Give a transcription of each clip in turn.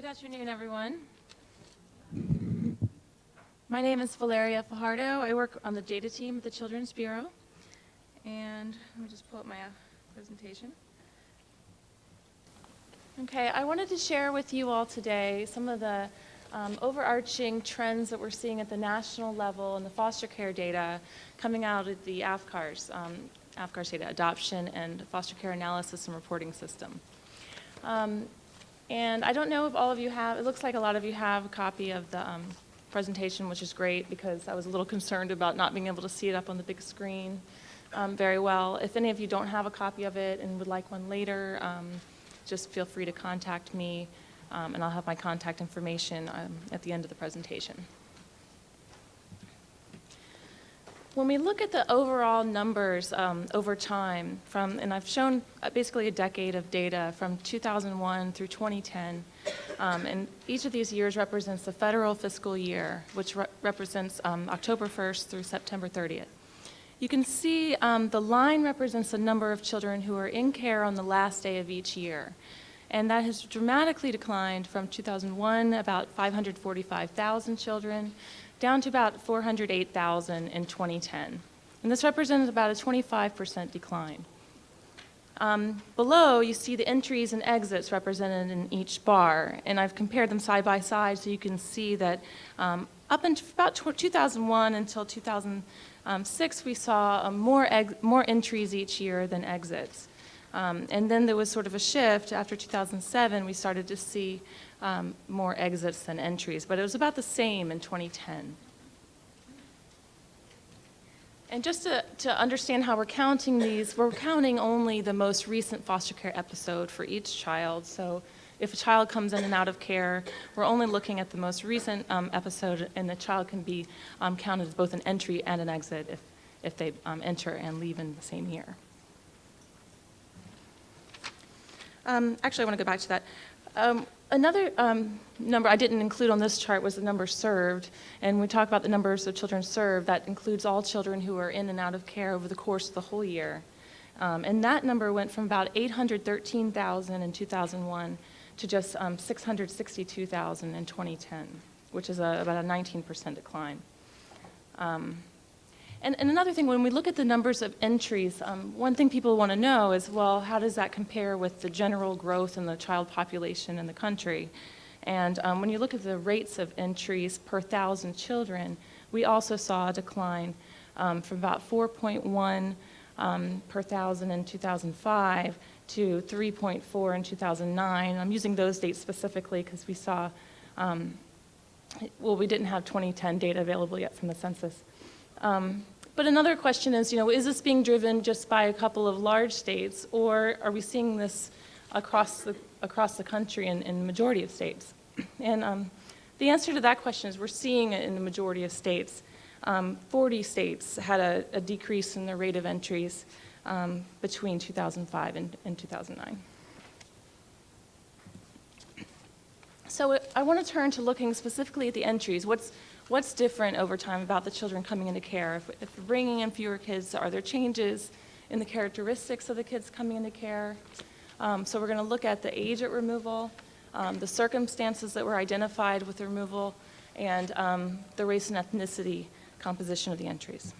Good afternoon, everyone. My name is Valeria Fajardo. I work on the data team at the Children's Bureau. And let me just pull up my presentation. Okay, I wanted to share with you all today some of the overarching trends that we're seeing at the national level in the foster care data coming out of the AFCARS, AFCARS data, Adoption and Foster Care Analysis and Reporting System. And I don't know if all of you have, it looks like a lot of you have a copy of the presentation, which is great because I was a little concerned about not being able to see it up on the big screen very well. If any of you don't have a copy of it and would like one later, just feel free to contact me and I'll have my contact information at the end of the presentation. When we look at the overall numbers over time, and I've shown basically a decade of data from 2001 through 2010, and each of these years represents the federal fiscal year, which represents October 1st through September 30th. You can see the line represents the number of children who are in care on the last day of each year. And that has dramatically declined from 2001, about 545,000 children, down to about 408,000 in 2010. And this represents about a 25% decline. Below, you see the entries and exits represented in each bar. And I've compared them side by side so you can see that up until about 2001 until 2006, we saw more entries each year than exits. And then there was sort of a shift. After 2007, we started to see more exits than entries, but it was about the same in 2010. And just to understand how we're counting these, we're counting only the most recent foster care episode for each child. So if a child comes in and out of care, we're only looking at the most recent episode, and the child can be counted as both an entry and an exit if they enter and leave in the same year. Actually, I want to go back to that. Another number I didn't include on this chart was the number served. And when we talk about the numbers of children served, that includes all children who are in and out of care over the course of the whole year. And that number went from about 813,000 in 2001 to just 662,000 in 2010, which is about a 19% decline. And another thing, when we look at the numbers of entries, one thing people want to know is, well, how does that compare with the general growth in the child population in the country? And when you look at the rates of entries per 1,000 children, we also saw a decline from about 4.1 per 1,000 in 2005 to 3.4 in 2009. I'm using those dates specifically because we saw, well, we didn't have 2010 data available yet from the census. But another question is, is this being driven just by a couple of large states, or are we seeing this across the country in the majority of states? And the answer to that question is we're seeing it in the majority of states. 40 states had a decrease in the rate of entries between 2005 and 2009. So I want to turn to looking specifically at the entries. What's different over time about the children coming into care? If we're bringing in fewer kids, are there changes in the characteristics of the kids coming into care? So we're going to look at the age at removal, the circumstances that were identified with the removal, and the race and ethnicity composition of the entries.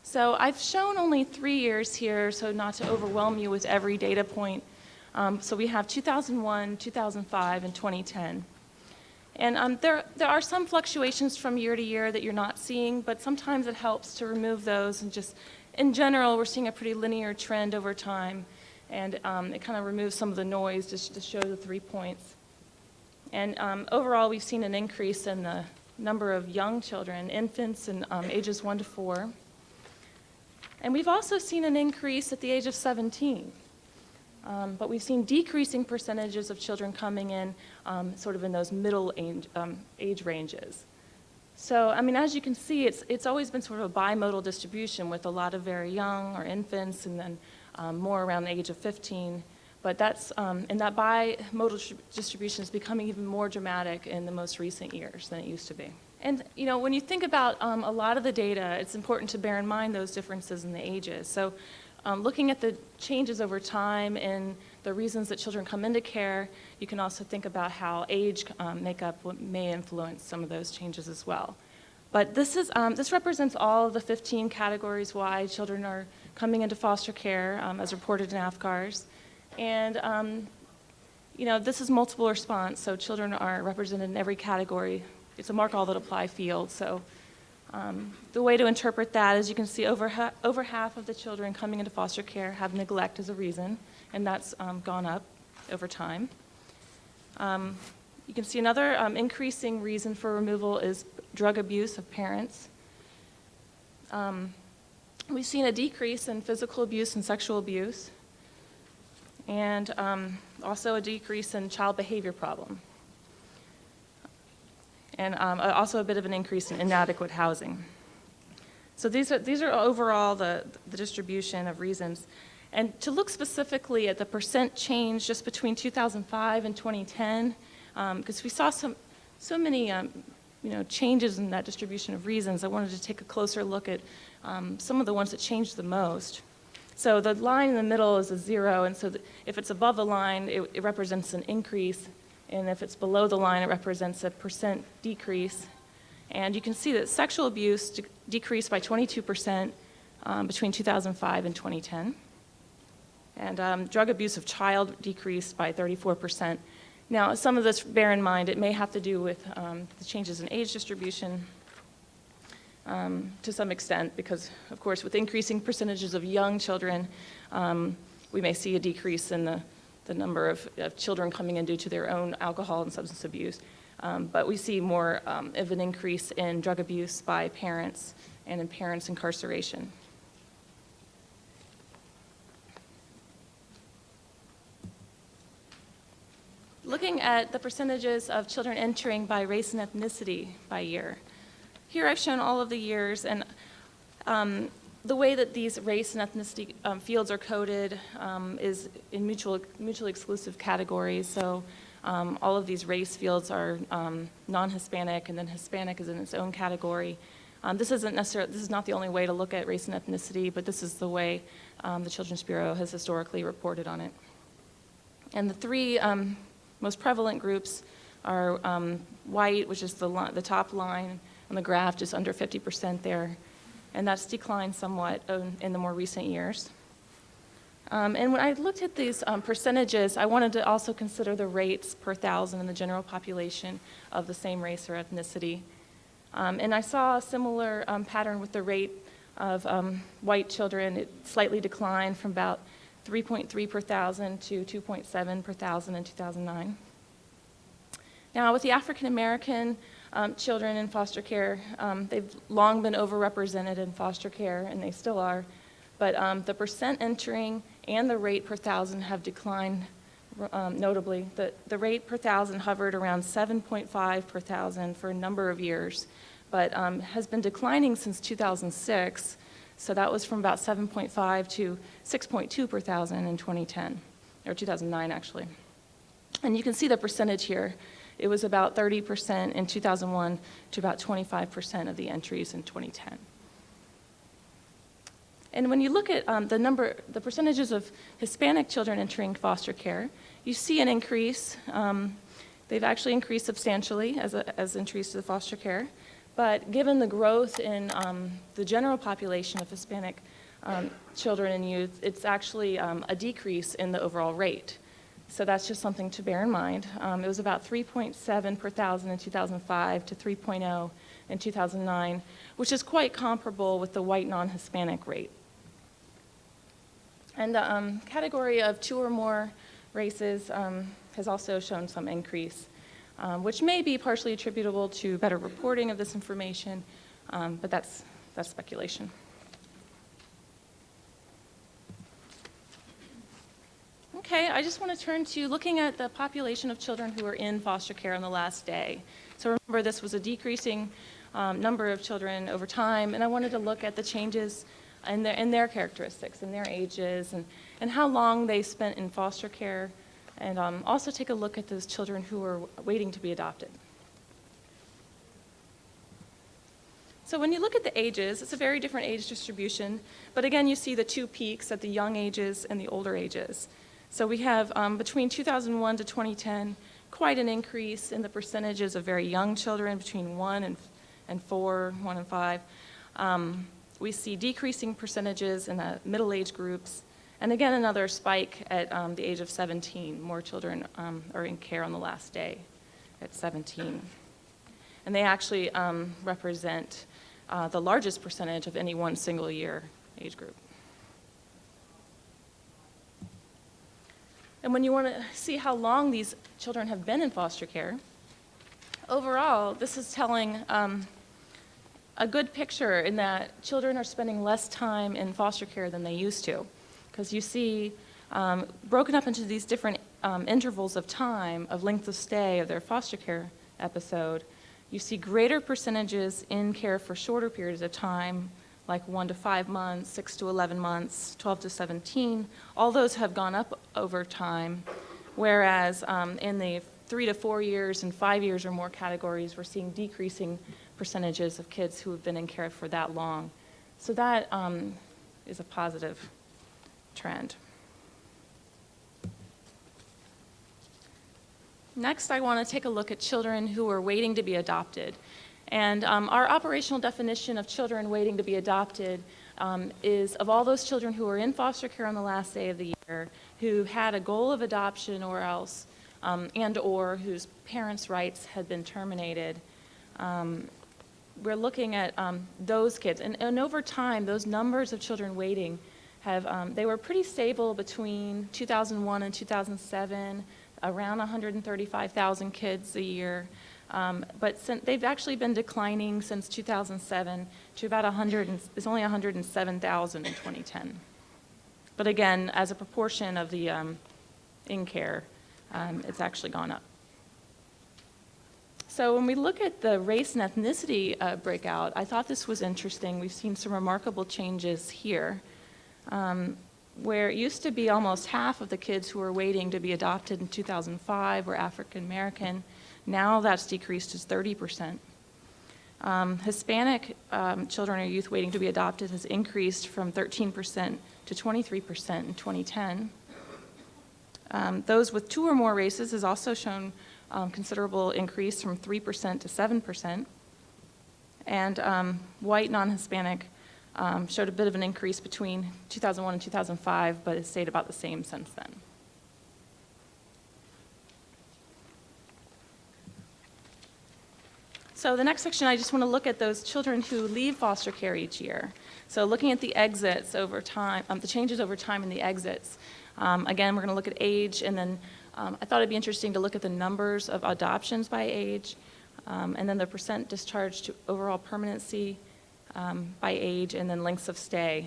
So I've shown only 3 years here, so not to overwhelm you with every data point. So we have 2001, 2005, and 2010. And there are some fluctuations from year to year that you're not seeing, but sometimes it helps to remove those and just, in general, we're seeing a pretty linear trend over time, and it kind of removes some of the noise just to show the 3 points. And overall, we've seen an increase in the number of young children, infants, and ages 1 to 4. And we've also seen an increase at the age of 17. But we've seen decreasing percentages of children coming in sort of in those middle age ranges. So, I mean, as you can see, it's always been sort of a bimodal distribution with a lot of very young or infants and then more around the age of 15. But that's, and that bimodal distribution is becoming even more dramatic in the most recent years than it used to be. And, when you think about a lot of the data, it's important to bear in mind those differences in the ages. So looking at the changes over time in the reasons that children come into care. You can also think about how age makeup may influence some of those changes as well. But this represents all of the 15 categories why children are coming into foster care as reported in AFCARS. And this is multiple response, so children are represented in every category. It's a mark all that apply field. So the way to interpret that is you can see over half of the children coming into foster care have neglect as a reason, and that's gone up over time. You can see another increasing reason for removal is drug abuse of parents. We've seen a decrease in physical abuse and sexual abuse, and also a decrease in child behavior problem, and also a bit of an increase in inadequate housing. So these are overall the distribution of reasons. And to look specifically at the percent change just between 2005 and 2010, because we saw so many changes in that distribution of reasons, I wanted to take a closer look at some of the ones that changed the most. So the line in the middle is a 0, and so if it's above the line, it represents an increase, and if it's below the line, it represents a percent decrease. And you can see that sexual abuse decreased by 22% between 2005 and 2010. And drug abuse of child decreased by 34%. Now, some of this, bear in mind, it may have to do with the changes in age distribution to some extent, because, of course, with increasing percentages of young children, we may see a decrease in the number of children coming in due to their own alcohol and substance abuse. But we see more of an increase in drug abuse by parents and in parents' incarceration. Looking at the percentages of children entering by race and ethnicity by year. Here I've shown all of the years, and the way that these race and ethnicity fields are coded is in mutually exclusive categories. So all of these race fields are non-Hispanic, and then Hispanic is in its own category. This is not the only way to look at race and ethnicity, but this is the way the Children's Bureau has historically reported on it. And the three most prevalent groups are white, which is the top line on the graph, just under 50% there, and that's declined somewhat in the more recent years. And when I looked at these percentages, I wanted to also consider the rates per thousand in the general population of the same race or ethnicity. And I saw a similar pattern with the rate of white children. It slightly declined from about 3.3 per thousand to 2.7 per thousand in 2009. Now, with the African American children in foster care, they've long been overrepresented in foster care, and they still are. But the percent entering and the rate per thousand have declined notably. The rate per thousand hovered around 7.5 per thousand for a number of years, but has been declining since 2006. So that was from about 7.5 to 6.2 per thousand in 2010, or 2009 actually. And you can see the percentage here. It was about 30% in 2001 to about 25% of the entries in 2010. And when you look at the percentages of Hispanic children entering foster care, you see an increase. They've actually increased substantially as entries to the foster care. But given the growth in the general population of Hispanic children and youth, it's actually a decrease in the overall rate. So that's just something to bear in mind. It was about 3.7 per thousand in 2005 to 3.0 in 2009, which is quite comparable with the white non-Hispanic rate. And the category of 2 or more races has also shown some increase, which may be partially attributable to better reporting of this information, but that's speculation. Okay, I just want to turn to looking at the population of children who are in foster care on the last day. So remember, this was a decreasing number of children over time, and I wanted to look at the changes in their characteristics, in their ages, and how long they spent in foster care, and also take a look at those children who are waiting to be adopted. So when you look at the ages, it's a very different age distribution, but again, you see the 2 peaks at the young ages and the older ages. So we have, between 2001 to 2010, quite an increase in the percentages of very young children between 1 and 4, 1 and 5. We see decreasing percentages in the middle-age groups, and again another spike at the age of 17. More children are in care on the last day at 17. And they actually represent the largest percentage of any one single year age group. And when you want to see how long these children have been in foster care, overall, this is telling a good picture in that children are spending less time in foster care than they used to. Because you see, broken up into these different intervals of time, of length of stay of their foster care episode, you see greater percentages in care for shorter periods of time, like 1 to 5 months, 6 to 11 months, 12 to 17. All those have gone up over time, whereas in the 3 to 4 years and 5 years or more categories, we're seeing decreasing percentages of kids who have been in care for that long. So that is a positive trend. Next, I want to take a look at children who are waiting to be adopted. And our operational definition of children waiting to be adopted is of all those children who are in foster care on the last day of the year, who had a goal of adoption or else, and or whose parents' rights had been terminated. We're looking at those kids. And over time, those numbers of children waiting they were pretty stable between 2001 and 2007, around 135,000 kids a year. But they've actually been declining since 2007 to about it's only 107,000 in 2010. But again, as a proportion of the in care, it's actually gone up. So when we look at the race and ethnicity breakout, I thought this was interesting. We've seen some remarkable changes here, where it used to be almost half of the kids who were waiting to be adopted in 2005 were African American. Now that's decreased to 30%. Hispanic children or youth waiting to be adopted has increased from 13% to 23% in 2010. Those with 2 or more races has also shown considerable increase from 3% to 7%. And white non-Hispanic showed a bit of an increase between 2001 and 2005, but has stayed about the same since then. So the next section, I just want to look at those children who leave foster care each year. So looking at the exits over time, the changes over time in the exits. Again, we're going to look at age, and then I thought it'd be interesting to look at the numbers of adoptions by age, and then the percent discharged to overall permanency by age, and then lengths of stay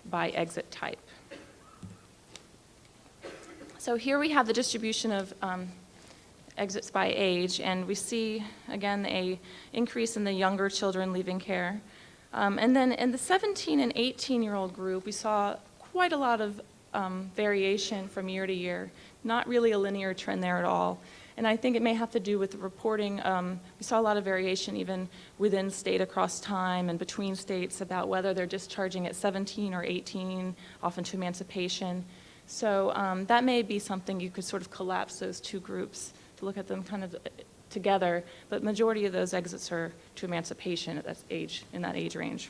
by exit type. So here we have the distribution of exits by age, and we see, again, a increase in the younger children leaving care. And then in the 17 and 18-year-old group, we saw quite a lot of variation from year to year, not really a linear trend there at all. And I think it may have to do with the reporting. We saw a lot of variation even within state across time and between states about whether they're discharging at 17 or 18, often to emancipation. So that may be something you could sort of collapse those two groups to look at them kind of together, but majority of those exits are to emancipation at that age, in that age range.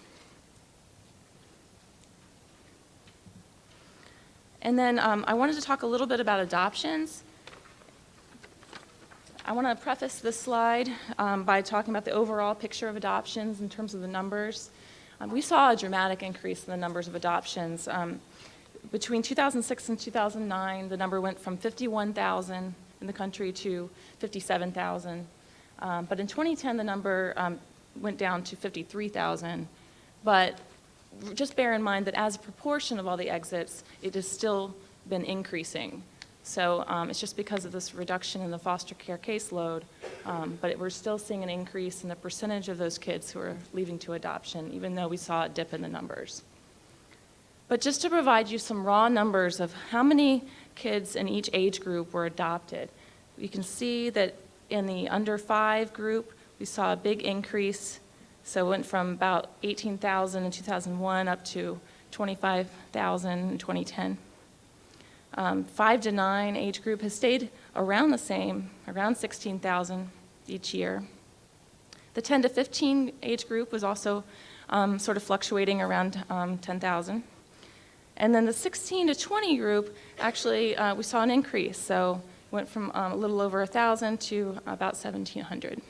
And then I wanted to talk a little bit about adoptions. I want to preface this slide by talking about the overall picture of adoptions in terms of the numbers. We saw a dramatic increase in the numbers of adoptions. Between 2006 and 2009, the number went from 51,000 in the country to 57,000. But in 2010, the number went down to 53,000. But just bear in mind that as a proportion of all the exits, it has still been increasing. So it's just because of this reduction in the foster care caseload, but we're still seeing an increase in the percentage of those kids who are leaving to adoption, even though we saw a dip in the numbers. But just to provide you some raw numbers of how many kids in each age group were adopted, you can see that in the under 5 group, we saw a big increase. So it went from about 18,000 in 2001 up to 25,000 in 2010. 5 to 9 age group has stayed around the same, around 16,000 each year. The 10 to 15 age group was also sort of fluctuating around 10,000. And then the 16 to 20 group, actually, we saw an increase. So went from a little over 1,000 to about 1,700.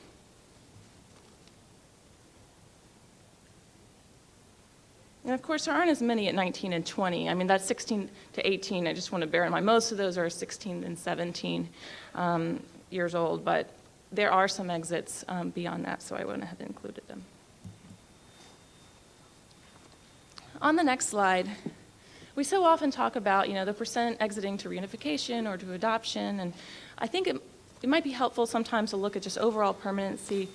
And of course, there aren't as many at 19 and 20. I mean, that's 16 to 18. I just want to bear in mind, most of those are 16 and 17 years old, but there are some exits beyond that, so I went ahead and included them. On the next slide, we so often talk about, the percent exiting to reunification or to adoption, and I think it might be helpful sometimes to look at just overall permanency,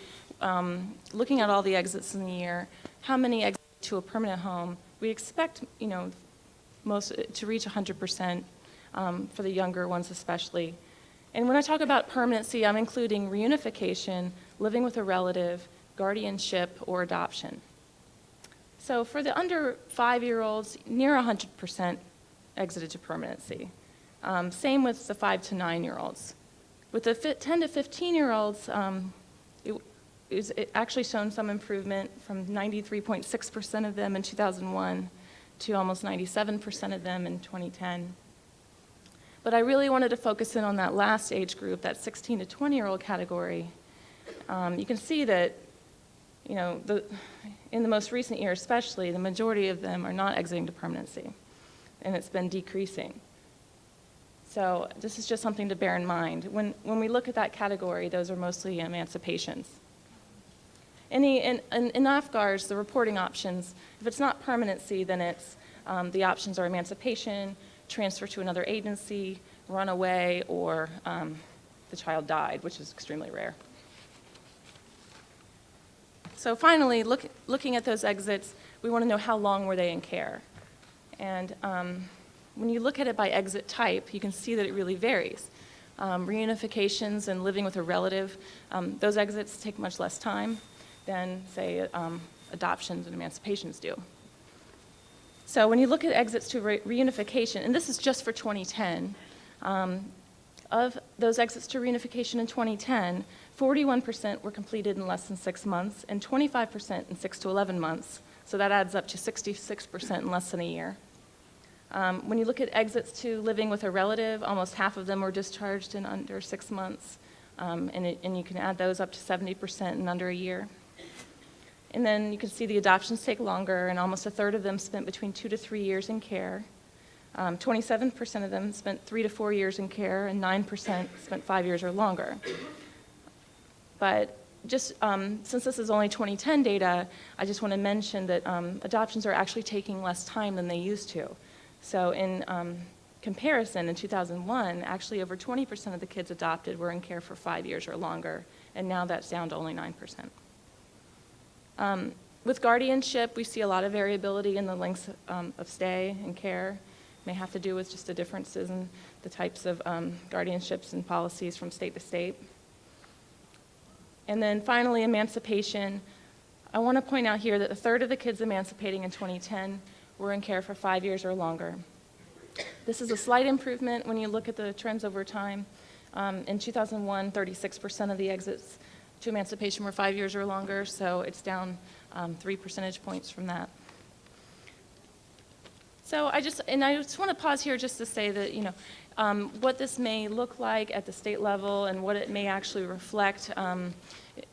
looking at all the exits in the year, how many exit to a permanent home. We expect, most to reach 100% for the younger ones especially. And when I talk about permanency, I'm including reunification, living with a relative, guardianship, or adoption. So for the under 5-year-olds, near 100% exited to permanency. Same with the 5 to 9-year-olds. With the 10 to 15-year-olds, it actually shown some improvement from 93.6% of them in 2001 to almost 97% of them in 2010. But I really wanted to focus in on that last age group, that 16 to 20-year-old category. You can see that, in the most recent year especially, the majority of them are not exiting to permanency, and it's been decreasing. So this is just something to bear in mind. When we look at that category, those are mostly emancipations. In AFCARS, the reporting options, if it's not permanency, then it's the options are emancipation, transfer to another agency, run away, or the child died, which is extremely rare. So finally, looking at those exits, we want to know how long were they in care. And when you look at it by exit type, you can see that it really varies. Reunifications and living with a relative, those exits take much less time than, say, adoptions and emancipations do. So when you look at exits to reunification, and this is just for 2010, of those exits to reunification in 2010, 41% were completed in less than 6 months, and 25% in 6 to 11 months. So that adds up to 66% in less than a year. When you look at exits to living with a relative, almost half of them were discharged in under 6 months, and you can add those up to 70% in under a year. And then you can see the adoptions take longer, and almost a third of them spent between 2 to 3 years in care. 27% of them spent 3 to 4 years in care, and 9% spent 5 years or longer. But just since this is only 2010 data, I just want to mention that adoptions are actually taking less time than they used to. So in comparison, in 2001, actually over 20% of the kids adopted were in care for 5 years or longer, and now that's down to only 9%. With guardianship, we see a lot of variability in the lengths of stay and care. It may have to do with just the differences in the types of guardianships and policies from state to state. And then finally, emancipation. I want to point out here that a third of the kids emancipating in 2010 were in care for 5 years or longer. This is a slight improvement when you look at the trends over time. In 2001, 36% of the exits to emancipation were 5 years or longer, so it's down 3 percentage points from that. So I just want to pause here just to say that, what this may look like at the state level and what it may actually reflect,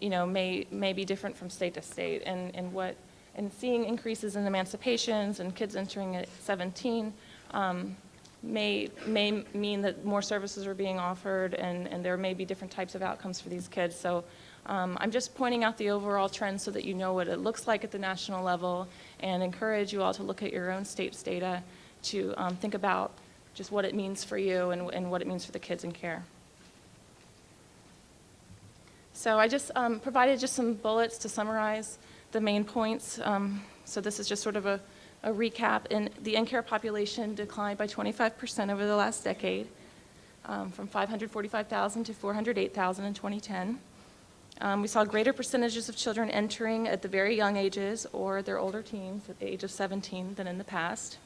may be different from state to state, and seeing increases in emancipations and kids entering at 17 may mean that more services are being offered, and there may be different types of outcomes for these kids. So I'm just pointing out the overall trend so that you know what it looks like at the national level, and encourage you all to look at your own state's data to think about just what it means for you and what it means for the kids in care. So I just provided just some bullets to summarize the main points. So this is just sort of a recap. The in-care population declined by 25% over the last decade, from 545,000 to 408,000 in 2010. We saw greater percentages of children entering at the very young ages or their older teens at the age of 17 than in the past.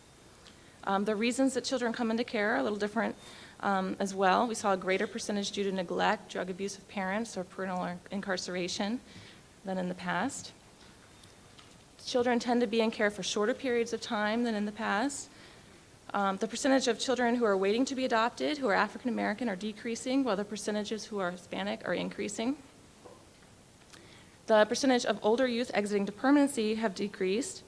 The reasons that children come into care are a little different as well. We saw a greater percentage due to neglect, drug abuse of parents, or parental incarceration than in the past. Children tend to be in care for shorter periods of time than in the past. The percentage of children who are waiting to be adopted, who are African American, are decreasing, while the percentages who are Hispanic are increasing. The percentage of older youth exiting to permanency have decreased,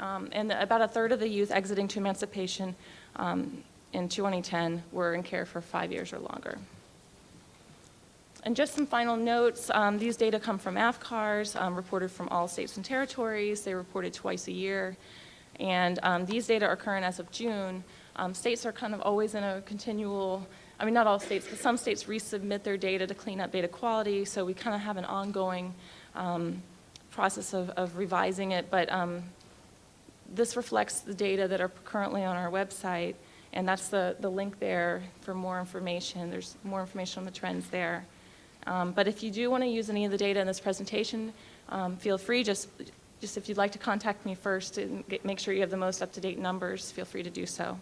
and about a third of the youth exiting to emancipation in 2010 were in care for 5 years or longer. And just some final notes, these data come from AFCARS, reported from all states and territories. They reported twice a year. And these data are current as of June. States are kind of always in a continual, I mean, not all states, but some states resubmit their data to clean up data quality, so we kind of have an ongoing process of revising it. But this reflects the data that are currently on our website, and that's the link there for more information. There's more information on the trends there. But if you do want to use any of the data in this presentation, feel free, just if you'd like to contact me first and make sure you have the most up-to-date numbers, feel free to do so.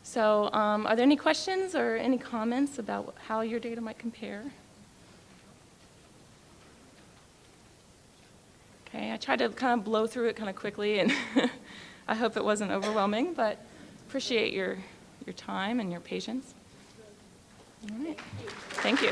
So are there any questions or any comments about how your data might compare? Okay, I tried to kind of blow through it kind of quickly, and I hope it wasn't overwhelming, but appreciate your time and your patience. All right. Thank you.